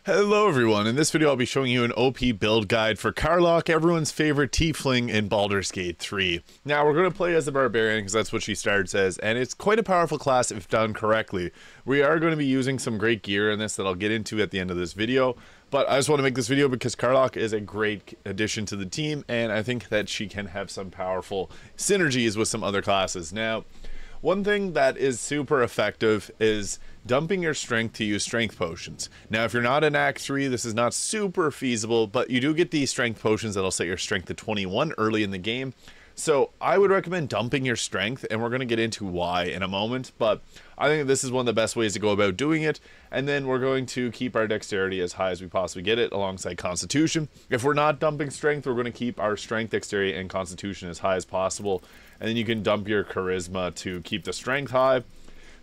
Hello everyone, in this video I'll be showing you an OP build guide for Karlach, everyone's favorite tiefling in Baldur's Gate 3. Now we're going to play as the barbarian because that's what she starts as, and it's quite a powerful class if done correctly. We are going to be using some great gear in this that I'll get into at the end of this video, but I just want to make this video because Karlach is a great addition to the team, and I think that she can have some powerful synergies with some other classes. Now, one thing that is super effective is dumping your strength to use strength potions. Now, if you're not in Act 3, this is not super feasible, but you do get these strength potions that'll set your strength to 21 early in the game. So I would recommend dumping your strength, and we're going to get into why in a moment, but I think this is one of the best ways to go about doing it. And then we're going to keep our dexterity as high as we possibly get it alongside constitution. If we're not dumping strength, we're going to keep our strength, dexterity, and constitution as high as possible. And then you can dump your charisma to keep the strength high.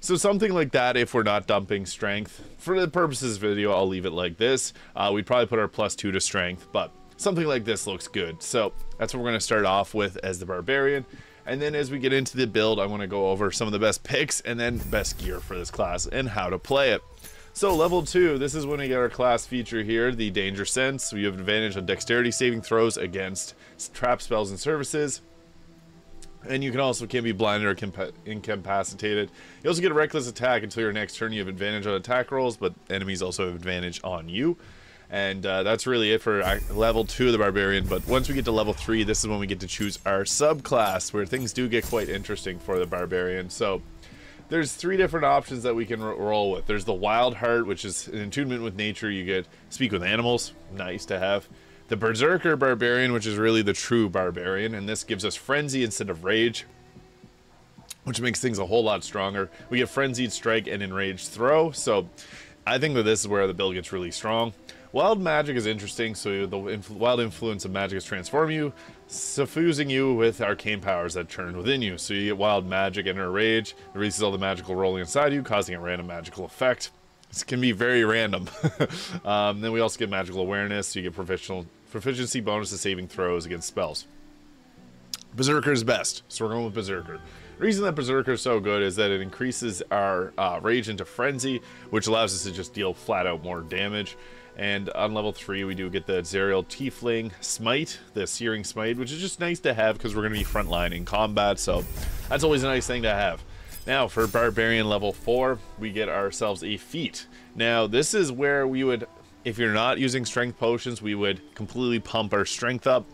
So something like that if we're not dumping strength. For the purposes of the video, I'll leave it like this. We'd probably put our +2 to strength, but something like this looks good. So that's what we're going to start off with as the barbarian. And then as we get into the build, I want to go over some of the best picks and then best gear for this class and how to play it. So level 2, this is when we get our class feature here, the danger sense. We have advantage on dexterity saving throws against trap spells and services. And you can be blinded or incapacitated. You also get a reckless attack until your next turn. You have advantage on attack rolls, but enemies also have advantage on you. And that's really it for level 2 of the barbarian. But once we get to level 3, this is when we get to choose our subclass, where things do get quite interesting for the barbarian. So there's 3 different options that we can roll with. There's the wild heart, which is an attunement with nature. You get speak with animals, nice to have. The berserker barbarian, which is really the true barbarian, and this gives us frenzy instead of rage, which makes things a whole lot stronger. We get frenzied strike and enraged throw, so I think that this is where the build gets really strong. Wild magic is interesting, so the wild influence of magic is transform you, suffusing you with arcane powers that turn within you. So you get wild magic, enter rage, it releases all the magical rolling inside you, causing a random magical effect. This can be very random. Then we also get magical awareness, so you get proficiency bonus to saving throws against spells. Berserker is best, so we're going with Berserker. The reason that Berserker is so good is that it increases our rage into frenzy, which allows us to just deal flat out more damage. And on level 3, we do get the Zerial Tiefling Smite, the Searing Smite, which is just nice to have because we're going to be frontline in combat, so that's always a nice thing to have. Now, for Barbarian level 4, we get ourselves a feat. Now, this is where we would, if you're not using strength potions, we would completely pump our strength up.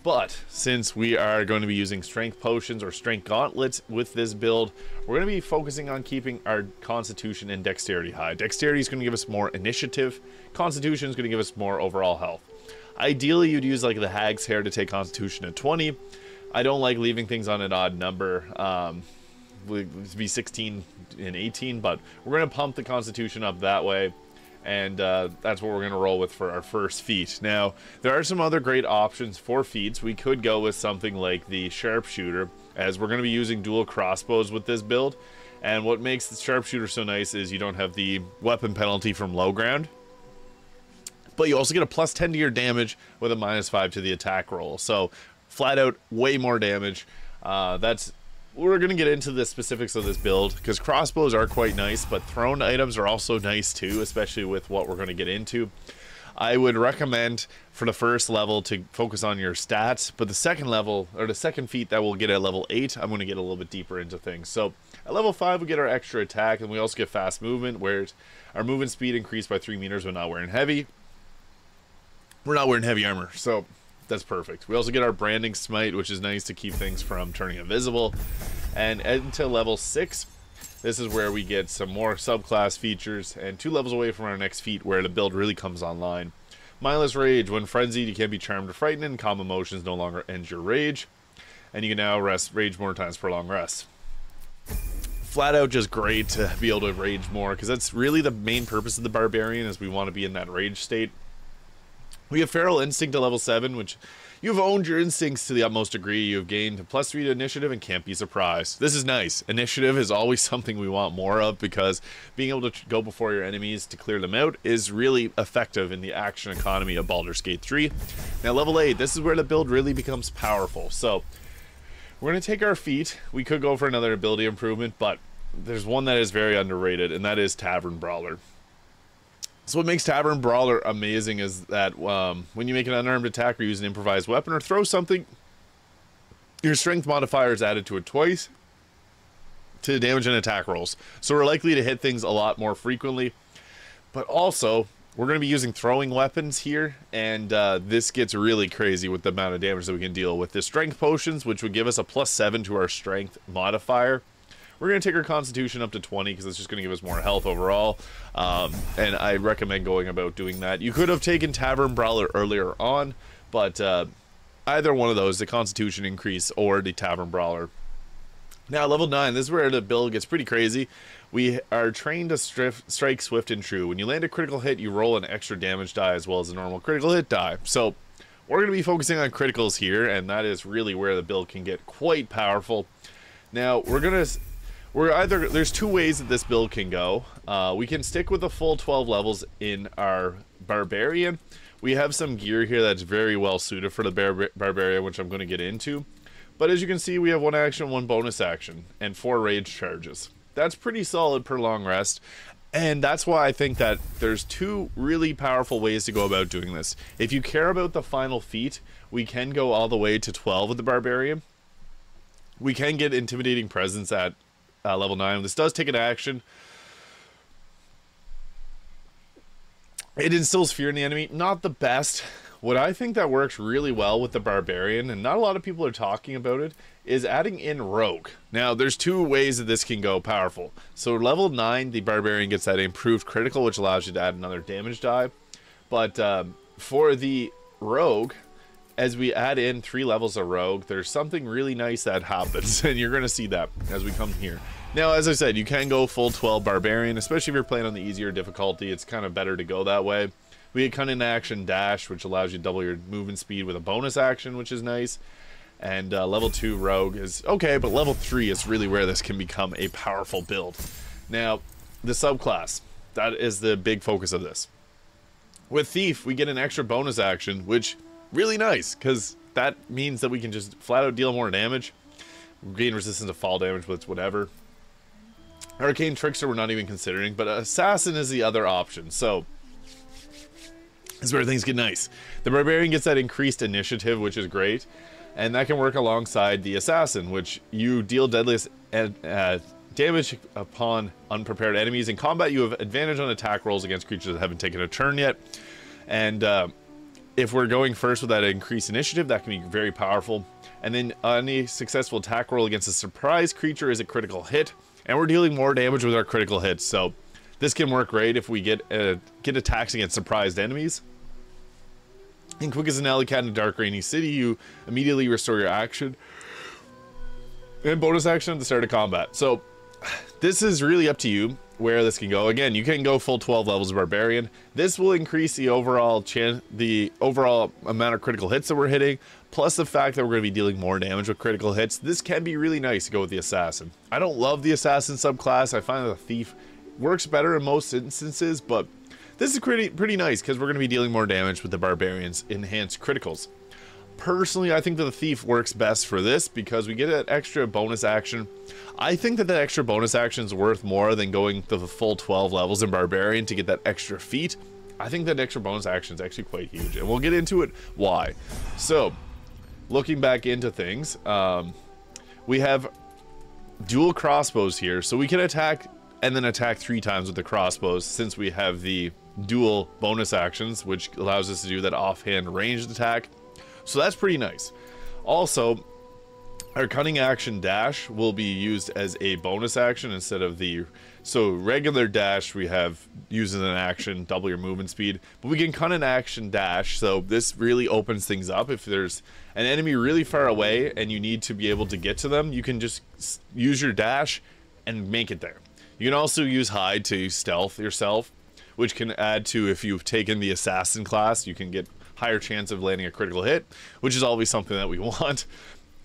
But since we are going to be using strength potions or strength gauntlets with this build, we're going to be focusing on keeping our constitution and dexterity high. Dexterity is going to give us more initiative. Constitution is going to give us more overall health. Ideally, you'd use like the Hag's Hair to take constitution at 20. I don't like leaving things on an odd number. Would be 16 and 18, but we're going to pump the constitution up that way, and that's what we're going to roll with for our first feat. Now, there are some other great options for feats. We could go with something like the sharpshooter, as we're going to be using dual crossbows with this build, and what makes the sharpshooter so nice is you don't have the weapon penalty from low ground, but you also get a +10 to your damage with a -5 to the attack roll, so flat out way more damage. We're going to get into the specifics of this build, because crossbows are quite nice, but thrown items are also nice too, especially with what we're going to get into. I would recommend for the first level to focus on your stats, but the second level, or the second feat that we'll get at level 8, I'm going to get a little bit deeper into things. So at level 5, we get our extra attack, and we also get fast movement, where our movement speed increased by 3 meters when not wearing heavy. We're not wearing heavy armor, so that's perfect. We also get our branding smite, which is nice to keep things from turning invisible. And into level 6, this is where we get some more subclass features, and 2 levels away from our next feat where the build really comes online. Mindless Rage. When frenzied, you can be charmed or frightened, and calm emotions no longer end your rage. And you can now rage more times per long rest. Flat out just great to be able to rage more, because that's really the main purpose of the barbarian, is we want to be in that rage state. We have Feral Instinct to level 7, which you've owned your instincts to the utmost degree. You've gained a +3 to initiative and can't be surprised. This is nice. Initiative is always something we want more of, because being able to go before your enemies to clear them out is really effective in the action economy of Baldur's Gate 3. Now, level 8, this is where the build really becomes powerful. So we're going to take our feat. We could go for another ability improvement, but there's one that is very underrated, and that is Tavern Brawler. So what makes Tavern Brawler amazing is that when you make an unarmed attack or use an improvised weapon or throw something, your strength modifier is added to it twice to damage and attack rolls. So we're likely to hit things a lot more frequently. But also, we're going to be using throwing weapons here, and this gets really crazy with the amount of damage that we can deal with. The strength potions, which would give us a +7 to our strength modifier. We're going to take our constitution up to 20 because it's just going to give us more health overall. And I recommend going about doing that. You could have taken Tavern Brawler earlier on, but either one of those, the constitution increase or the Tavern Brawler. Now, level 9, this is where the build gets pretty crazy. We are trained to strike swift and true. When you land a critical hit, you roll an extra damage die as well as a normal critical hit die. So, we're going to be focusing on criticals here, and that is really where the build can get quite powerful. Now, there's two ways that this build can go. We can stick with the full 12 levels in our barbarian. We have some gear here that's very well suited for the barbarian, which I'm going to get into. But as you can see, we have 1 action, 1 bonus action, and 4 rage charges. That's pretty solid per long rest, and that's why I think that there's 2 really powerful ways to go about doing this. If you care about the final feat, we can go all the way to 12 with the barbarian. We can get intimidating presence at level 9. This does take an action. It instills fear in the enemy. Not the best. What I think that works really well with the barbarian, and not a lot of people are talking about it, is adding in rogue. Now, there's 2 ways that this can go powerful. So level 9, the barbarian gets that improved critical, which allows you to add another damage die. But for the rogue, as we add in 3 levels of rogue, there's something really nice that happens, and you're going to see that as we come here. Now, as I said, you can go full 12 barbarian, especially if you're playing on the easier difficulty. It's kind of better to go that way. We get cunning action dash, which allows you to double your movement speed with a bonus action, which is nice. And level 2 rogue is okay, but level 3 is really where this can become a powerful build. Now, the subclass, that is the big focus of this. With thief, we get an extra bonus action, which really nice, because that means that we can just flat out deal more damage. Gain resistance to fall damage with whatever. Arcane trickster we're not even considering, but assassin is the other option. So this is where things get nice. The barbarian gets that increased initiative, which is great, and that can work alongside the assassin, which you deal deadliest damage upon unprepared enemies. In combat, you have advantage on attack rolls against creatures that haven't taken a turn yet. And if we're going first with that increased initiative, that can be very powerful. And then any successful attack roll against a surprise creature is a critical hit, and we're dealing more damage with our critical hits. So this can work great if we get attacks against surprised enemies. And quick as an alley cat in a dark rainy city, you immediately restore your action and bonus action at the start of combat. So this is really up to you where this can go. Again, you can go full 12 levels of barbarian. This will increase the overall amount of critical hits that we're hitting, plus the fact that we're going to be dealing more damage with critical hits. This can be really nice to go with the assassin. I don't love the assassin subclass. I find that the thief works better in most instances, but this is pretty nice because we're going to be dealing more damage with the barbarian's enhanced criticals. Personally, I think that the thief works best for this because we get that extra bonus action. I think that extra bonus action is worth more than going to the full 12 levels in barbarian to get that extra feat. I think that extra bonus action is actually quite huge, and we'll get into it why. So, looking back into things, we have dual crossbows here, so we can attack and then attack 3 times with the crossbows since we have the dual bonus actions, which allows us to do that offhand ranged attack. So that's pretty nice. Also, our cunning action dash will be used as a bonus action instead of the regular dash we have using an action, double your movement speed, but we can cunning action dash. So this really opens things up. If there's an enemy really far away and you need to be able to get to them, you can just use your dash and make it there. You can also use hide to stealth yourself, which can add to, if you've taken the assassin class, you can get higher chance of landing a critical hit, which is always something that we want.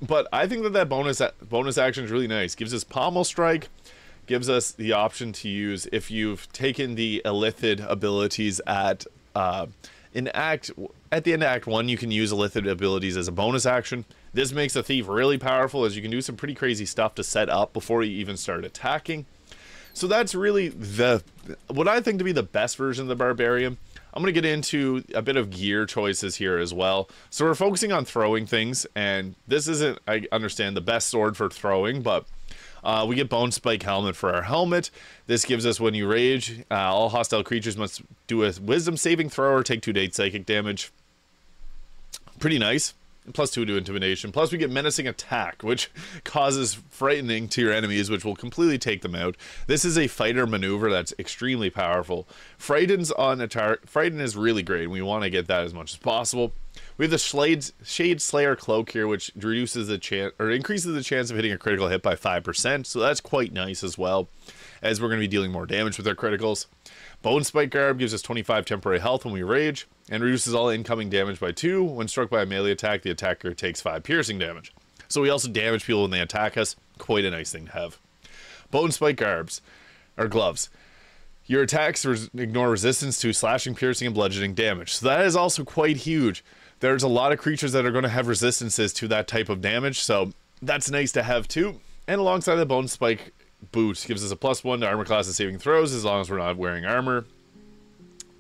But I think that bonus action is really nice. Gives us pommel strike, gives us the option to use if you've taken the illithid abilities at the end of Act 1, you can use illithid abilities as a bonus action. This makes the thief really powerful as you can do some pretty crazy stuff to set up before you even start attacking. So that's really what I think to be the best version of the barbarian. I'm going to get into a bit of gear choices here as well. So we're focusing on throwing things, and this isn't, I understand, the best sword for throwing, but we get bone spike helmet for our helmet. This gives us, when you rage, all hostile creatures must do a wisdom saving throw or take 2d psychic damage. Pretty nice. +2 to intimidation. Plus we get menacing attack, which causes frightening to your enemies, which will completely take them out. This is a fighter maneuver that's extremely powerful. Frighten is really great, and we want to get that as much as possible. We have the Shade Slayer cloak here, which reduces the chance, or increases the chance of hitting a critical hit by 5%, so that's quite nice as well, as we're going to be dealing more damage with our criticals. Bone Spike Garb gives us 25 temporary health when we rage, and reduces all incoming damage by 2. When struck by a melee attack, the attacker takes 5 piercing damage. So we also damage people when they attack us. Quite a nice thing to have. Bone Spike Garbs, or gloves. Your attacks ignore resistance to slashing, piercing, and bludgeoning damage. So that is also quite huge. There's a lot of creatures that are going to have resistances to that type of damage, so that's nice to have too. And alongside the Bone Spike boot gives us a +1 to armor class and saving throws as long as we're not wearing armor.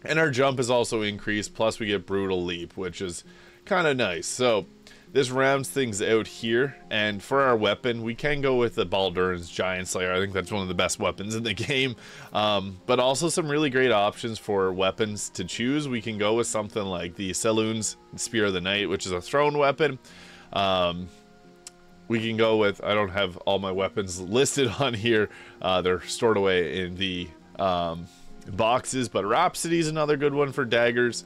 And our jump is also increased, plus we get brutal leap, which is kind of nice. So this rounds things out here, and for our weapon we can go with the Baldur's Giant Slayer. I think that's one of the best weapons in the game, but also some really great options for weapons to choose. We can go with something like the Saloon's Spear of the Night, which is a thrown weapon. We can go with, I don't have all my weapons listed on here, they're stored away in the boxes, but Rhapsody is another good one for daggers.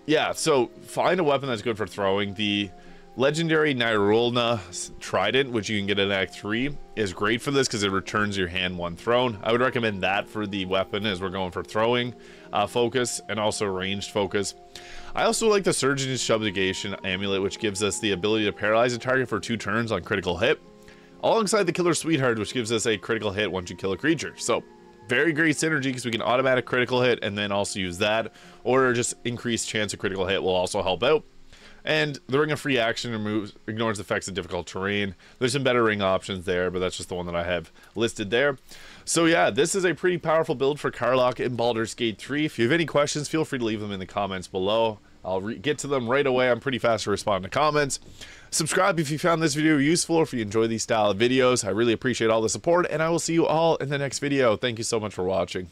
Yeah, so find a weapon that's good for throwing. The legendary Nirulna Trident, which you can get in Act 3, is great for this because it returns your hand one thrown. I would recommend that for the weapon as we're going for throwing focus and also ranged focus. I also like the Surgeon's Subjugation Amulet, which gives us the ability to paralyze a target for 2 turns on critical hit, alongside the Killer Sweetheart, which gives us a critical hit once you kill a creature. So very great synergy because we can automatic critical hit and then also use that, or just increased chance of critical hit will also help out. And the Ring of Free Action ignores effects of difficult terrain. There's some better ring options there, but that's just the one that I have listed there. So yeah, this is a pretty powerful build for Karlach in Baldur's Gate 3. If you have any questions, feel free to leave them in the comments below. I'll get to them right away. I'm pretty fast to respond to comments. Subscribe if you found this video useful or if you enjoy these style of videos. I really appreciate all the support, and I will see you all in the next video. Thank you so much for watching.